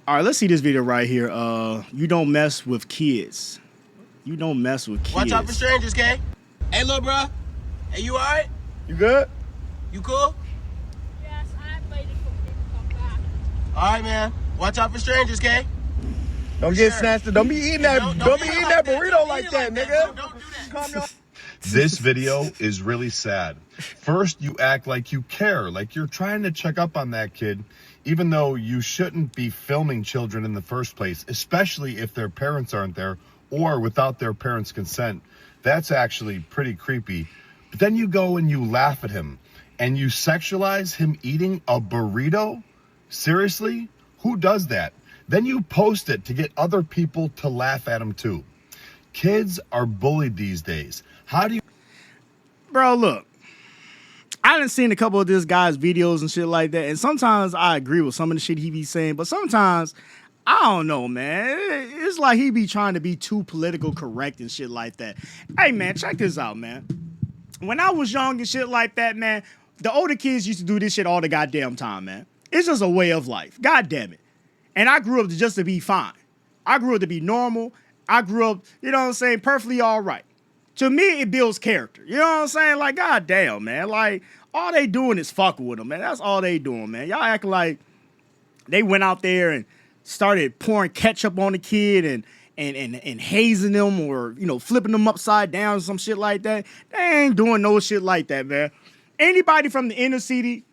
All right, let's see this video right here. You don't mess with kids. You don't mess with kids. Watch out for strangers, K. Hey, little bro. Hey, you all right? You good? You cool? Yes, I'm waiting for him to come back. All right, man. Watch out for strangers, K. Don't get snatched. Don't be eating that. Don't be eating that burrito like that, nigga. Don't do that. Calm down. This video is really sad. First, you act like you care, like you're trying to check up on that kid, even though you shouldn't be filming children in the first place, especially if their parents aren't there or without their parents' consent. That's actually pretty creepy. But then you go and you laugh at him and you sexualize him eating a burrito? Seriously? Who does that? Then you post it to get other people to laugh at him too. Kids are bullied these days. How do you... Bro, look. I done seen a couple of this guy's videos and shit like that, and sometimes I agree with some of the shit he be saying, but sometimes, I don't know, man. It's like he be trying to be too political correct and shit like that. Hey, man, check this out, man. When I was young and shit like that, man, the older kids used to do this shit all the goddamn time, man. It's just a way of life. God damn it. And I grew up just to be fine. I grew up to be normal. I grew up, you know what I'm saying, perfectly all right. To me, it builds character. You know what I'm saying? Like, god damn, man. Like, all they doing is fucking with them, man. That's all they doing, man. Y'all acting like they went out there and started pouring ketchup on the kid and hazing them or, you know, flipping them upside down or some shit like that. They ain't doing no shit like that, man. Anybody from the inner city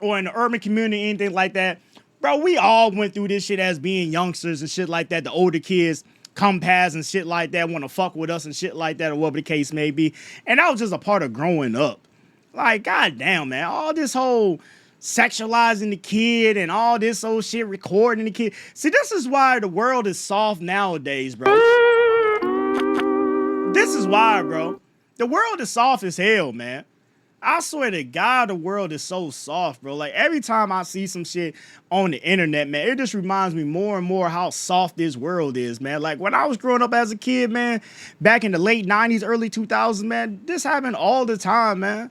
or in the urban community, anything like that, bro, we all went through this shit as being youngsters and shit like that. The older kids come past and shit like that, want to fuck with us and shit like that, or whatever the case may be. And that was just a part of growing up. Like, goddamn, man, all this whole sexualizing the kid and all this old shit, recording the kid. See, this is why the world is soft nowadays, bro. This is why, bro. The world is soft as hell, man. I swear to God, the world is so soft, bro. Like, every time I see some shit on the internet, man, it just reminds me more and more how soft this world is, man. Like, when I was growing up as a kid, man, back in the late 90s, early 2000s, man, this happened all the time, man.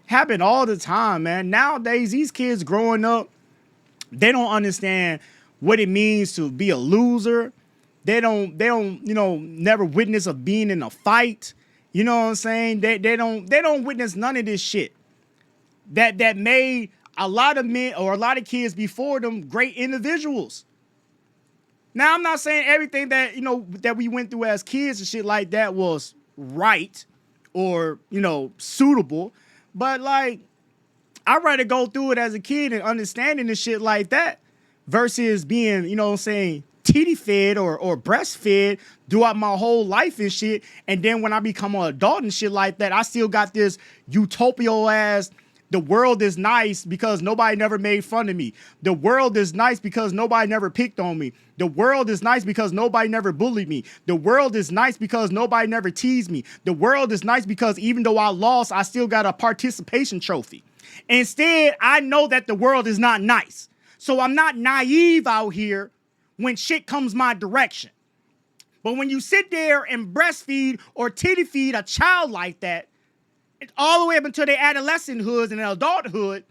Happened all the time, man. Nowadays, these kids growing up, they don't understand what it means to be a loser. They don't, you know, never witness of being in a fight. You know what I'm saying? They don't witness none of this shit that made a lot of men or a lot of kids before them great individuals. Now, I'm not saying everything that, you know, that we went through as kids and shit like that was right or, you know, suitable, but like, I'd rather go through it as a kid and understanding the shit like that versus being, you know what I'm saying, titty fed or breastfed throughout my whole life and shit. And then when I become an adult and shit like that, I still got this utopia ass, the world is nice because nobody never made fun of me. The world is nice because nobody never picked on me. The world is nice because nobody never bullied me. The world is nice because nobody never teased me. The world is nice because even though I lost, I still got a participation trophy. Instead, I know that the world is not nice. So I'm not naive out here when shit comes my direction. But when you sit there and breastfeed or titty feed a child like that, all the way up until their adolescenthood and adulthood,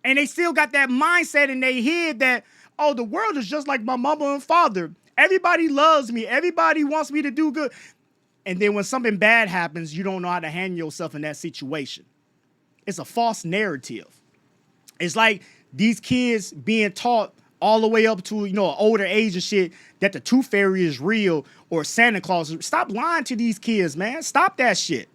and they still got that mindset in their head that, oh, the world is just like my mama and father. Everybody loves me. Everybody wants me to do good. And then when something bad happens, you don't know how to handle yourself in that situation. It's a false narrative. It's like these kids being taught all the way up to, you know, an older age and shit, that the tooth fairy is real or Santa Claus. Stop lying to these kids, man. Stop that shit.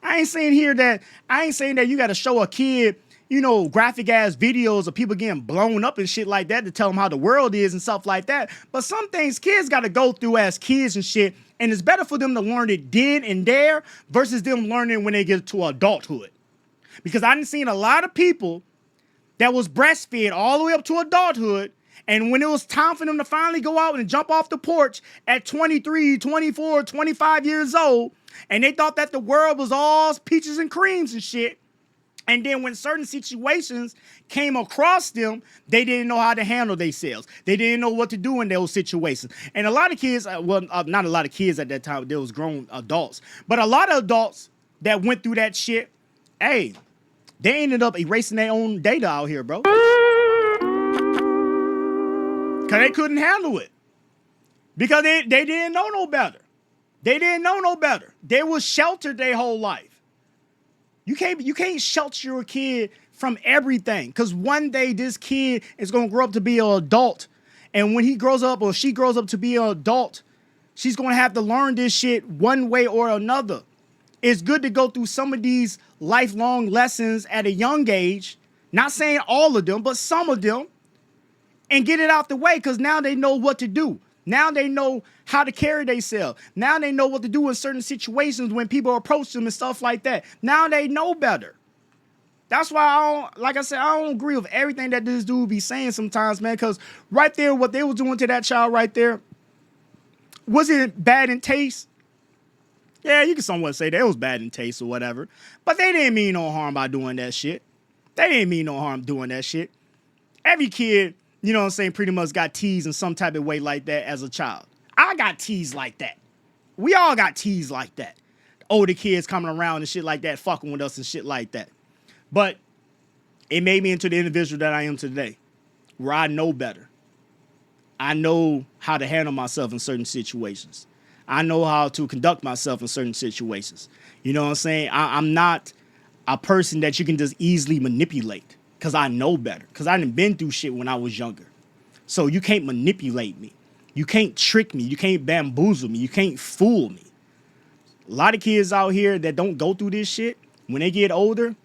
I ain't saying that you got to show a kid, you know, graphic ass videos of people getting blown up and shit like that to tell them how the world is and stuff like that. But some things kids got to go through as kids and shit. And it's better for them to learn it then and there versus them learning when they get to adulthood. Because I done seen a lot of people that was breastfed all the way up to adulthood, and when it was time for them to finally go out and jump off the porch at 23, 24, 25 years old, and they thought that the world was all peaches and creams and shit, and then when certain situations came across them, they didn't know how to handle themselves. They didn't know what to do in those situations. And a lot of kids, not a lot of kids at that time, there was grown adults, but a lot of adults that went through that shit, hey, they ended up erasing their own data out here, bro. Because they couldn't handle it. Because they didn't know no better. They didn't know no better. They was sheltered their whole life. You can't shelter your kid from everything. Because one day this kid is going to grow up to be an adult. And when he grows up or she grows up to be an adult, she's going to have to learn this shit one way or another. It's good to go through some of these lifelong lessons at a young age. Not saying all of them, but some of them. And get it out the way, because now they know what to do. Now they know how to carry themselves. Now they know what to do in certain situations when people approach them and stuff like that. Now they know better. That's why I don't agree with everything that this dude be saying sometimes, man, because right there, what they was doing to that child right there, was it bad in taste? Yeah, you can somewhat say that it was bad in taste or whatever, but they didn't mean no harm by doing that shit. They didn't mean no harm doing that shit. Every kid, you know what I'm saying, pretty much got teased in some type of way like that as a child. I got teased like that. We all got teased like that. Older kids coming around and shit like that, fucking with us and shit like that. But it made me into the individual that I am today, where I know better. I know how to handle myself in certain situations. I know how to conduct myself in certain situations. You know what I'm saying? I'm not a person that you can just easily manipulate. Because I know better. Because I done been through shit when I was younger. So you can't manipulate me. You can't trick me. You can't bamboozle me. You can't fool me. A lot of kids out here that don't go through this shit, when they get older,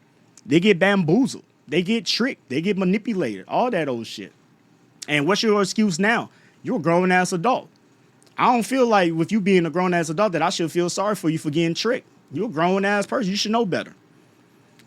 they get bamboozled. They get tricked. They get manipulated. All that old shit. And what's your excuse now? You're a grown-ass adult. I don't feel like with you being a grown-ass adult that I should feel sorry for you for getting tricked. You're a grown-ass person. You should know better.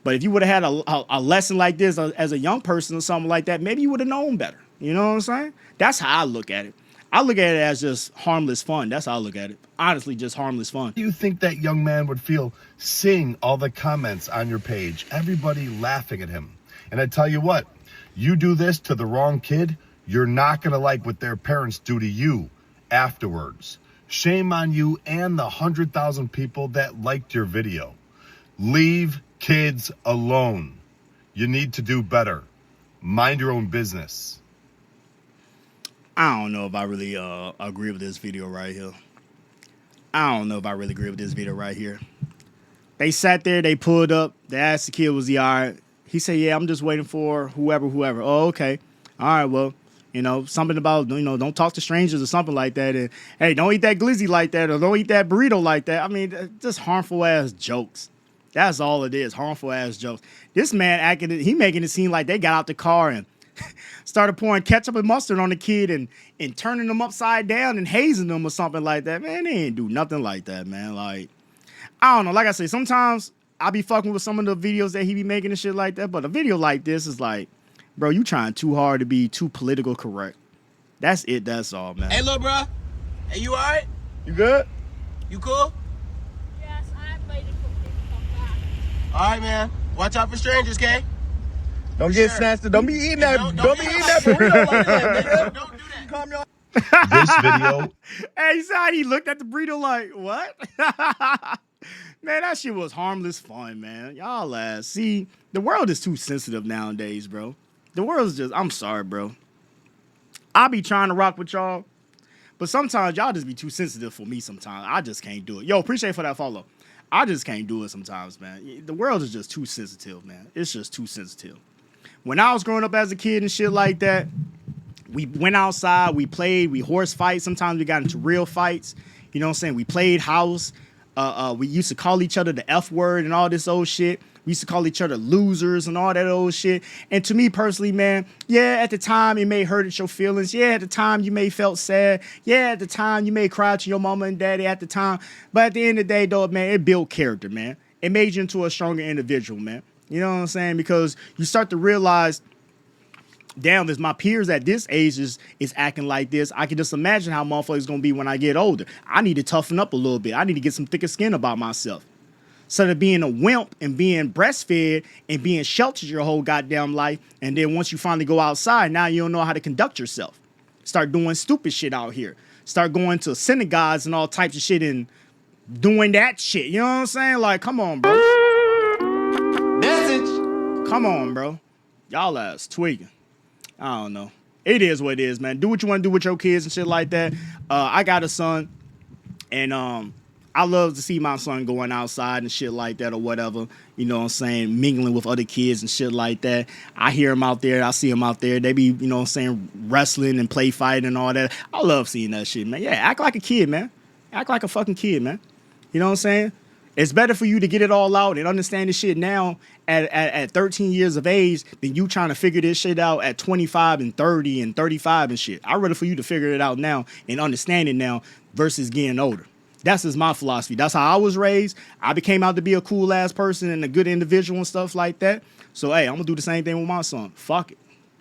But if you would have had a lesson like this as a young person or something like that, maybe you would have known better. You know what I'm saying? That's how I look at it. I look at it as just harmless fun. That's how I look at it. Honestly, just harmless fun. Do you think that young man would feel seeing all the comments on your page, everybody laughing at him? And I tell you what, you do this to the wrong kid, you're not going to like what their parents do to you afterwards. Shame on you and the 100,000 people that liked your video. Leave kids alone. You need to do better. Mind your own business. I don't know if I really agree with this video right here. I don't know if I really agree with this video right here. They sat there, they pulled up, they asked the kid, was he all right? He said, yeah, I'm just waiting for whoever. Oh, okay. All right, well, you know, something about, you know, don't talk to strangers or something like that. And, hey, don't eat that glizzy like that or don't eat that burrito like that. I mean, just harmful ass jokes. That's all it is, harmful ass jokes. This man he making it seem like they got out the car and started pouring ketchup and mustard on the kid and turning them upside down and hazing them or something like that. Man, they ain't do nothing like that, man. Like, I don't know. Like I say, sometimes I be fucking with some of the videos that he be making and shit like that. But a video like this is like, bro, you trying too hard to be too political correct. That's it. That's all, man. Hey, little bro. Hey, you all right? You good? You cool? Yes, I'm waiting for him to come back. All right, man. Watch out for strangers, okay? Don't get Sure. snatched. Don't be eating that. Don't Don't be eat eating that burrito like that, nigga. Don't do that. Calm your. This video Hey, he said he looked at the burrito like, what? Man, that shit was harmless fun, man. Y'all ass. See, the world is too sensitive nowadays, bro. The world is just, I'm sorry, bro. I be trying to rock with y'all, but sometimes y'all just be too sensitive for me sometimes. I just can't do it. Yo, appreciate for that follow. I just can't do it sometimes, man. The world is just too sensitive, man. It's just too sensitive. When I was growing up as a kid and shit like that, we went outside, we played, we horse fight. Sometimes we got into real fights. You know what I'm saying? We played house. We used to call each other the F word and all this old shit. We used to call each other losers and all that old shit. And to me personally, man, yeah, at the time it may hurt your feelings. Yeah, at the time you may felt sad. Yeah, at the time you may cry to your mama and daddy at the time. But at the end of the day, though, man, it built character, man. It made you into a stronger individual, man. You know what I'm saying? Because you start to realize, damn, if my peers at this age is acting like this, I can just imagine how motherfuckers gonna be when I get older. I need to toughen up a little bit. I need to get some thicker skin about myself. Instead of being a wimp and being breastfed and being sheltered your whole goddamn life, and then once you finally go outside, now you don't know how to conduct yourself. Start doing stupid shit out here. Start going to synagogues and all types of shit and doing that shit. You know what I'm saying? Like, come on, bro. Message. Come on, bro. Y'all ass tweaking. I don't know. It is what it is, man. Do what you want to do with your kids and shit like that. I got a son, and I love to see my son going outside and shit like that or whatever. You know what I'm saying? Mingling with other kids and shit like that. I hear him out there. I see him out there. They be, you know what I'm saying, wrestling and play fighting and all that. I love seeing that shit, man. Yeah, act like a kid, man. Act like a fucking kid, man. You know what I'm saying? It's better for you to get it all out and understand this shit now at 13 years of age than you trying to figure this shit out at 25 and 30 and 35 and shit. I'd rather for you to figure it out now and understand it now versus getting older. That's just my philosophy. That's how I was raised. I became out to be a cool ass person and a good individual and stuff like that. So, hey, I'm going to do the same thing with my son. Fuck it.